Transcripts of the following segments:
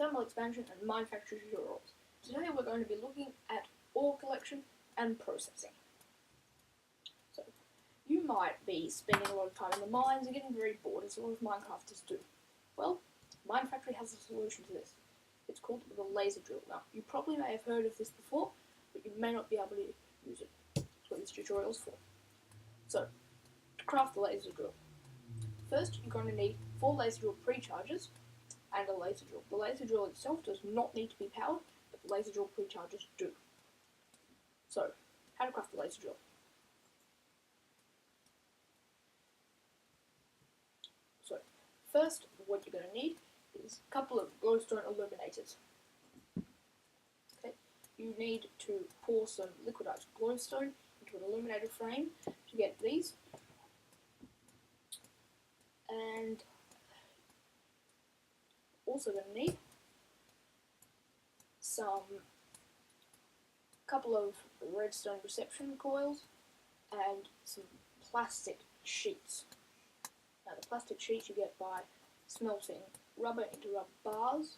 thermal expansion and mine factory tutorials. Today we're going to be looking at ore collection and processing. So, you might be spending a lot of time in the mines and getting very bored, as a lot of Minecrafters do. Well, Mine Factory has a solution to this. It's called the laser drill. Now, you probably may have heard of this before, but you may not be able to use it. That's what this tutorial is for. So, to craft the laser drill, first you're going to need 4 laser drill pre-chargers and a laser drill. The laser drill itself does not need to be powered, but the laser drill pre-chargers do. So, how to craft the laser drill. So, first, what you're going to need is a couple of glowstone illuminators. Okay, you need to pour some liquidized glowstone into an illuminator frame to get these. And also going to need couple of redstone reception coils and some plastic sheets. Now the plastic sheets you get by smelting rubber into rubber bars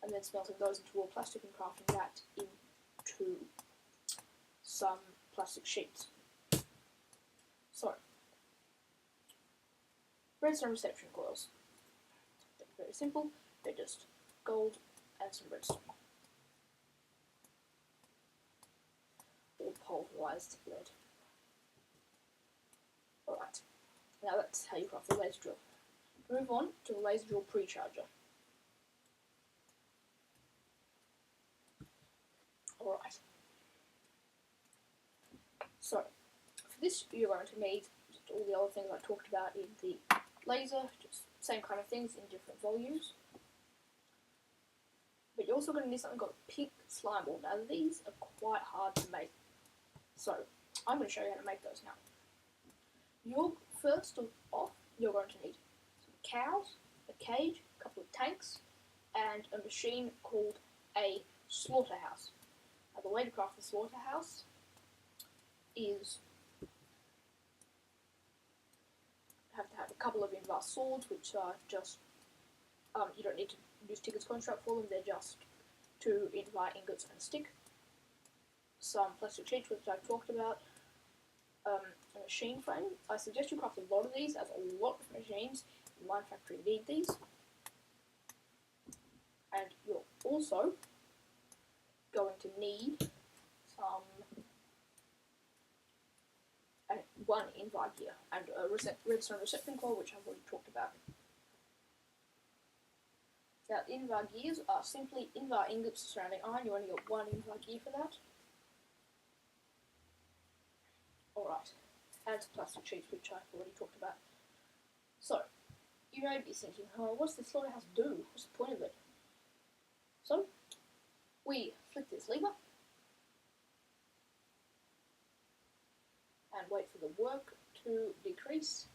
and then smelting those into raw plastic and crafting that into some plastic sheets. So, redstone reception coils. They're very simple, they're just gold and some redstone. Or pulverized lead. Alright, now that's how you craft the laser drill. Move on to the laser drill pre-charger. Alright. So, for this you're going to need just all the other things I talked about in the laser, just same kind of things in different volumes. But you're also going to need something called pink slime ball. Now these are quite hard to make. So, I'm going to show you how to make those now. First off, you're going to need some cows, a cage, a couple of tanks, and a machine called a slaughterhouse. Now the way to craft the slaughterhouse is have to have a couple of invar swords, which are just, you don't need to use Tigger's construct for them, they're just 2 invar ingots and a stick. Some plastic sheets, which I've talked about, a machine frame. I suggest you craft a lot of these, as a lot of machines in Mine Factory need these. And you're also going to need some one invar gear and a redstone reception coil, which I've already talked about. Now, invar gears are simply invar ingots surrounding iron. You only got 1 invar gear for that. Alright, and some plastic sheets, which I've already talked about. So, you may be thinking, oh, what's the slaughterhouse do? What's the point of it? So, we flick this lever and wait for the work to decrease.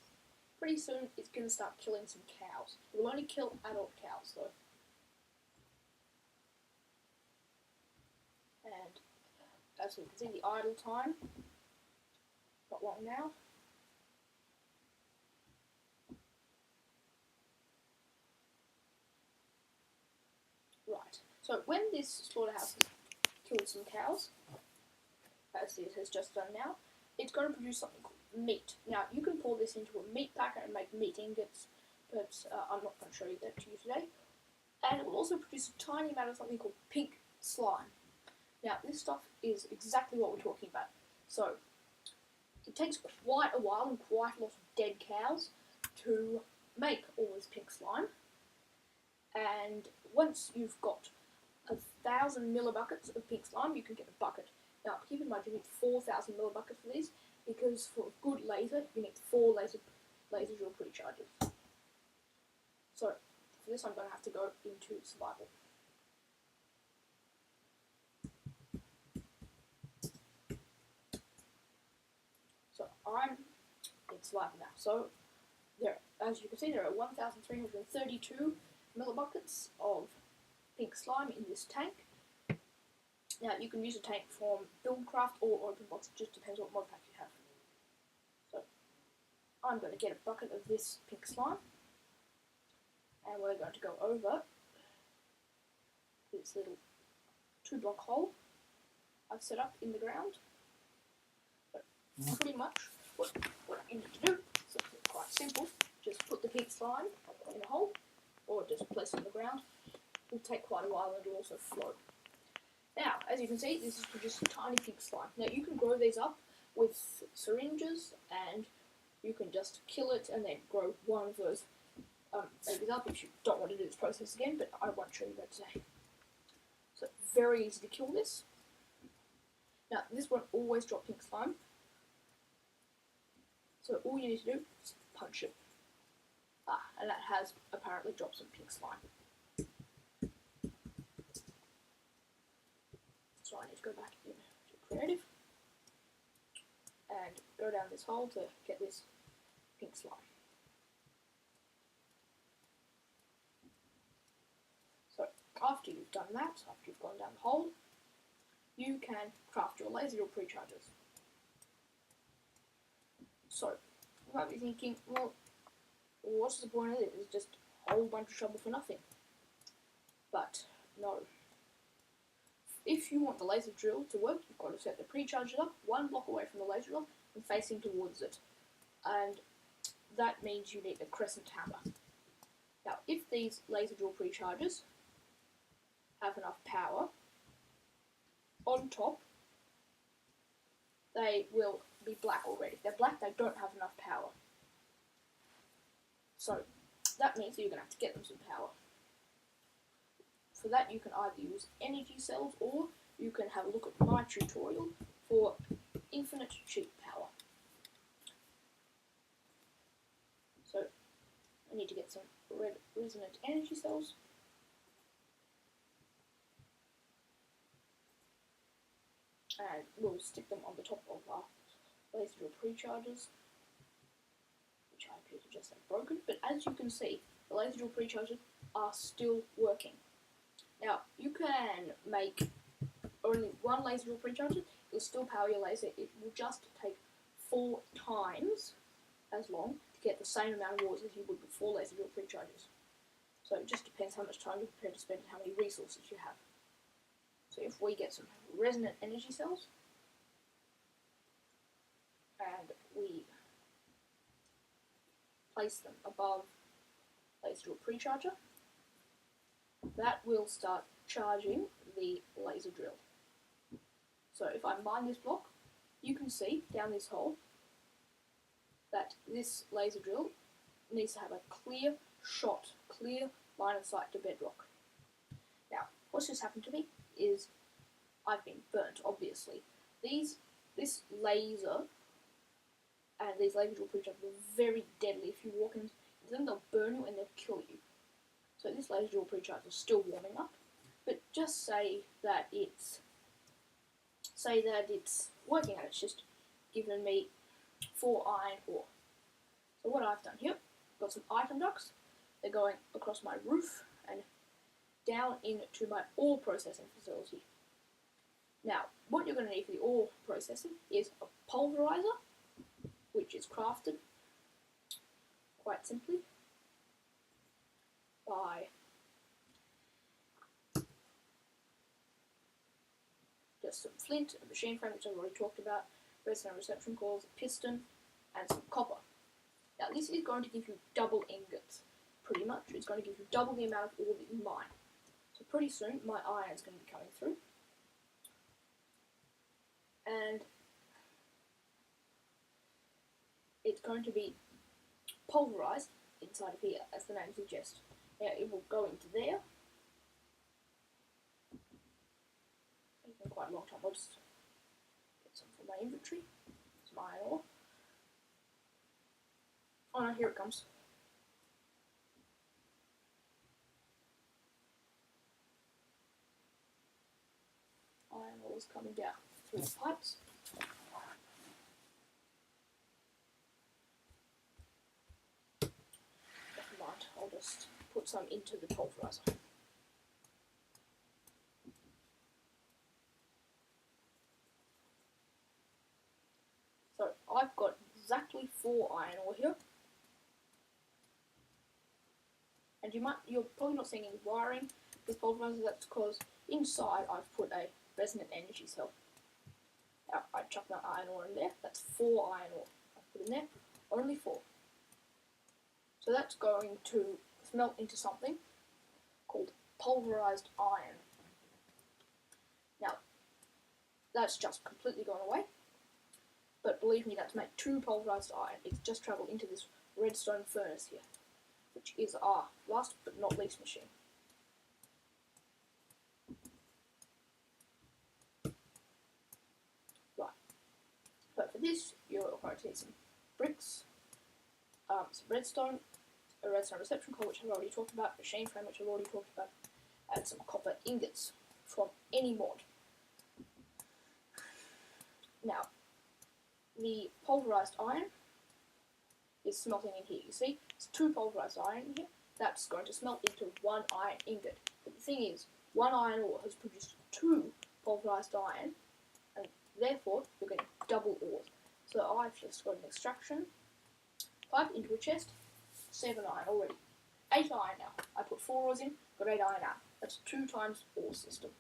Pretty soon it's going to start killing some cows. It will only kill adult cows though. And as we can see, the idle time, not long now. Right, so when this slaughterhouse has killed some cows, as it has just done now, it's going to produce something called meat. Now, you can pour this into a meat packer and make meat ingots, but I'm not going to show you that to you today. And it will also produce a tiny amount of something called pink slime. Now, this stuff is exactly what we're talking about. So, it takes quite a while and quite a lot of dead cows to make all this pink slime. And once you've got 1,000 millibuckets of pink slime, you can get a bucket. Now, keep in mind you need 4,000 millibuckets for these, because for a good laser, you need 4 laser drill pre-chargers. So, for this I'm going to have to go into survival. So, I'm in survival now. So, as you can see, there are 1,332 millibuckets of pink slime in this tank. Now, you can use a tank from Buildcraft or OpenBox, it just depends what mod pack you have. So, I'm going to get a bucket of this pink slime, and we're going to go over this little 2-block hole I've set up in the ground. But pretty much what you need to do is quite simple. Just put the pink slime in a hole, or just place it on the ground. It will take quite a while and it will also float. Now, as you can see, this is just tiny pink slime. Now, you can grow these up with syringes, and you can just kill it and then grow one of those babies up if you don't want to do this process again, but I won't show you that today. So, very easy to kill this. Now, this won't always drop pink slime. So, all you need to do is punch it. And that has apparently dropped some pink slime. So I need to go back into creative and go down this hole to get this pink slime. So after you've done that, after you've gone down the hole, you can craft your laser drill pre-chargers. So you might be thinking, well, what's the point of this? It's just a whole bunch of trouble for nothing. But no. If you want the laser drill to work, you've got to set the pre-charger up 1 block away from the laser drill and facing towards it. And that means you need a crescent hammer. Now, if these laser drill pre-chargers have enough power, on top, they will be black already. If they're black, they don't have enough power. So, that means that you're going to have to get them some power. For that, you can either use energy cells, or you can have a look at my tutorial for infinite cheap power. So, I need to get some red resonant energy cells. And we'll stick them on the top of our laser drill pre-chargers, which I appear to just have broken. But as you can see, the laser drill pre-chargers are still working. Now, you can make only 1 laser drill pre-charger. It'll still power your laser. It will just take 4 times as long to get the same amount of watts as you would with 4 laser drill pre-chargers. So it just depends how much time you're prepared to spend and how many resources you have. So if we get some resonant energy cells, and we place them above laser drill pre-charger, that will start charging the laser drill. So if I mine this block, you can see down this hole that this laser drill needs to have a clear shot, clear line of sight to bedrock. Now, what's just happened to me is I've been burnt, obviously. This laser and these laser drill pre-chargers are very deadly. If you walk into them, they'll burn you and they'll kill you. So this laser drill pre-charger is still warming up, but just say that it's working and it's just given me 4 iron ore. So what I've done here, I've got some item ducts. They're going across my roof and down into my ore processing facility. Now, what you're going to need for the ore processing is a pulverizer, which is crafted quite simply by just some flint, a machine frame, which I've already talked about, resonant reception coils, a piston, and some copper. Now, this is going to give you double ingots, pretty much. It's going to give you double the amount of ore that you mine. So pretty soon, my iron is going to be coming through. And it's going to be pulverized inside of here, as the name suggests. Now, it will go into there. It's been quite a long time. I'll just get some from my inventory. Some iron ore. Oh no, here it comes. Iron ore is coming down through the pipes. Never mind, I'll just put some into the pulverizer. So I've got exactly 4 iron ore here. And you're probably not seeing any wiring with pulverizer, that's because inside I've put a resonant energy cell. Now, I chuck my iron ore in there. That's 4 iron ore I've put in there. Only 4. So that's going to smelt into something called pulverized iron. Now, that's just completely gone away. But believe me, that to make 2 pulverized iron, it's just travelled into this redstone furnace here, which is our last but not least machine. Right. But for this, you're going to need some bricks, some redstone, a redstone reception coil, which I've already talked about, a machine frame, which I've already talked about, and some copper ingots from any mod. Now, the pulverized iron is smelting in here. You see, it's 2 pulverized iron in here. That's going to smelt into 1 iron ingot. But the thing is, 1 iron ore has produced 2 pulverized iron, and therefore you're getting double ores. So I've just got an extraction pipe into a chest, 7 iron already. 8 iron now. I put 4 ores in, got 8 iron out. That's 2 times ore system.